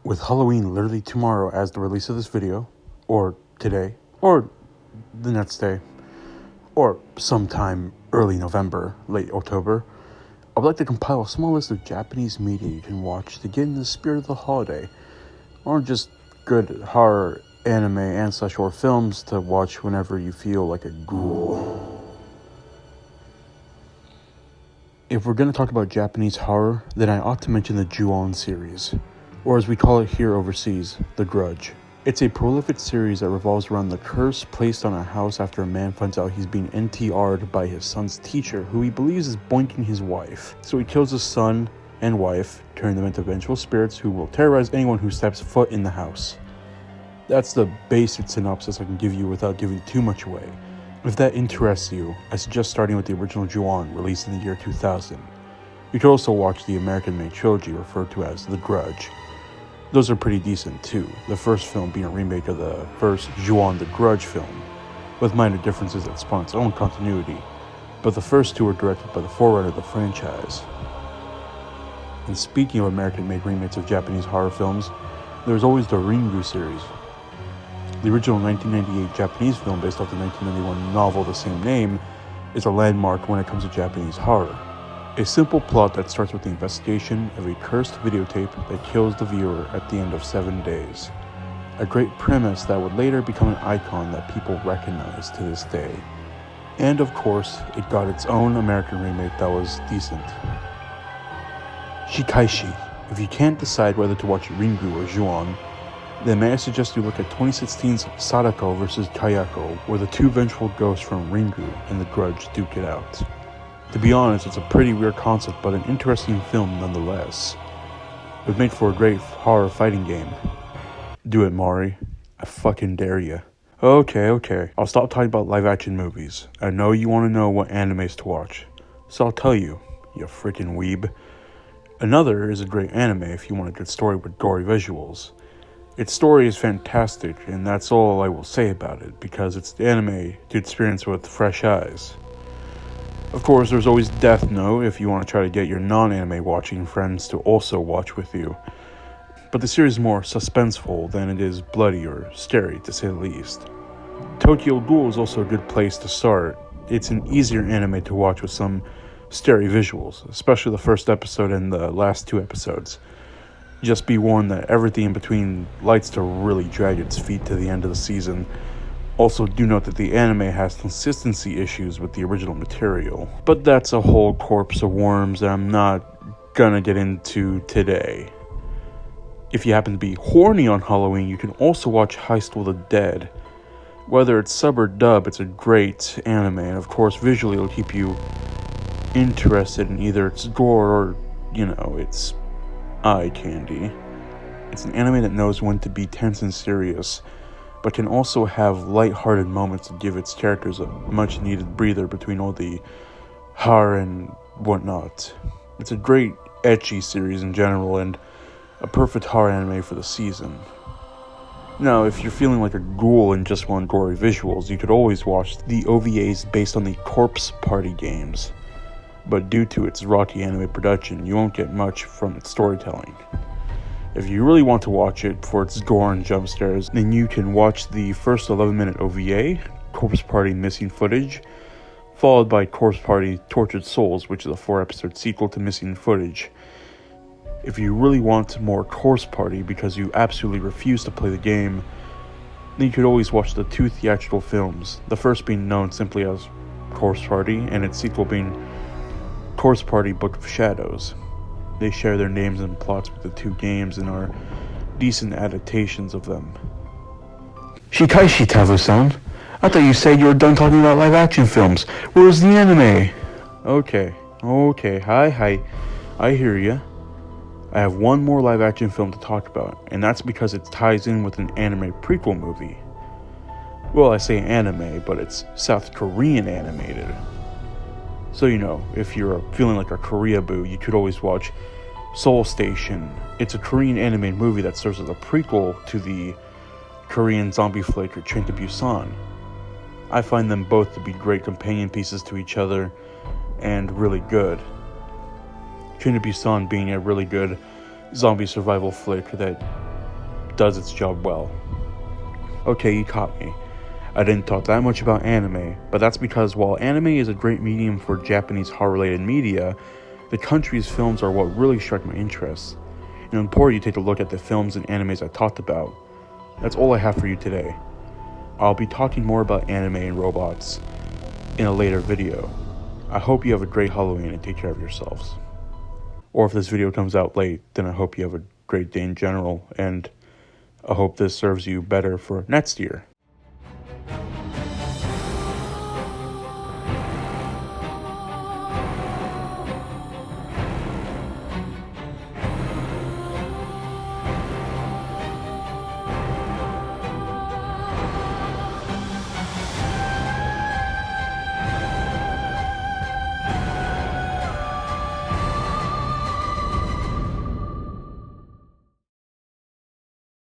With Halloween literally tomorrow as the release of this video, or today, or the next day, or sometime early November, late October, I would like to compile a small list of Japanese media you can watch to get in the spirit of the holiday, or just good horror, anime, and such or films to watch whenever you feel like a ghoul. If we're going to talk about Japanese horror, then I ought to mention the Ju-on series, or as we call it here overseas, The Grudge. It's a prolific series that revolves around the curse placed on a house after a man finds out he's being NTR'd by his son's teacher, who he believes is boinking his wife. So he kills his son and wife, turning them into vengeful spirits who will terrorize anyone who steps foot in the house. That's the basic synopsis I can give you without giving too much away. If that interests you, I suggest starting with the original Ju-on, released in the year 2000. You could also watch the American-made trilogy referred to as The Grudge. Those are pretty decent too, the first film being a remake of the first Ju-on The Grudge film, with minor differences that spawn its own continuity, but the first two were directed by the forerunner of the franchise. And speaking of American-made remakes of Japanese horror films, there's always the Ringu series. The original 1998 Japanese film based off the 1991 novel of the same name is a landmark when it comes to Japanese horror. A simple plot that starts with the investigation of a cursed videotape that kills the viewer at the end of 7 days. A great premise that would later become an icon that people recognize to this day. And of course, it got its own American remake that was decent. Shikaishi. If you can't decide whether to watch Ringu or Ju-on, then may I suggest you look at 2016's Sadako vs. Kayako, where the two vengeful ghosts from Ringu and The Grudge duke it out. To be honest, it's a pretty weird concept, but an interesting film nonetheless. It was made for a great horror fighting game. Do it, Mari. I fucking dare ya. Okay. I'll stop talking about live-action movies. I know you want to know what animes to watch, so I'll tell you, you freaking weeb. Another is a great anime if you want a good story with gory visuals. Its story is fantastic, and that's all I will say about it, because it's the anime to experience with fresh eyes. Of course, there's always Death Note if you want to try to get your non-anime watching friends to also watch with you. But the series is more suspenseful than it is bloody or scary, to say the least. Tokyo Ghoul is also a good place to start. It's an easier anime to watch with some scary visuals, especially the first episode and the last two episodes. Just be warned that everything in between likes to really drag its feet to the end of the season. Also, do note that the anime has consistency issues with the original material, but that's a whole corpse of worms that I'm not gonna get into today. If you happen to be horny on Halloween, you can also watch High School the Dead. Whether it's sub or dub, it's a great anime, and of course visually it'll keep you interested in either its gore or, its eye candy. It's an anime that knows when to be tense and serious, but can also have light-hearted moments to give its characters a much-needed breather between all the horror and whatnot. It's a great, ecchi series in general, and a perfect horror anime for the season. Now, if you're feeling like a ghoul and just want gory visuals, you could always watch the OVAs based on the Corpse Party games. But due to its rocky anime production, you won't get much from its storytelling. If you really want to watch it for its gore and jump scares, then you can watch the first 11-minute OVA, Corpse Party Missing Footage, followed by Corpse Party Tortured Souls, which is a 4-episode sequel to Missing Footage. If you really want more Corpse Party because you absolutely refuse to play the game, then you could always watch the two theatrical films, the first being known simply as Corpse Party, and its sequel being Corpse Party Book of Shadows. They share their names and plots with the two games and are decent adaptations of them. Shikaishi, Tavu-san. I thought you said you were done talking about live-action films. Where's the anime? Okay. Hi. I hear ya. I have one more live-action film to talk about, and that's because it ties in with an anime prequel movie. Well, I say anime, but it's South Korean animated. So, if you're feeling like a Korea boo, you could always watch Soul Station. It's a Korean animated movie that serves as a prequel to the Korean zombie flick Train to Busan. I find them both to be great companion pieces to each other and really good. Train to Busan being a really good zombie survival flick that does its job well. Okay, you caught me. I didn't talk that much about anime, but that's because while anime is a great medium for Japanese horror-related media, the country's films are what really struck my interest. And it's important you take a look at the films and animes I talked about. That's all I have for you today. I'll be talking more about anime and robots in a later video. I hope you have a great Halloween and take care of yourselves. Or if this video comes out late, then I hope you have a great day in general, and I hope this serves you better for next year.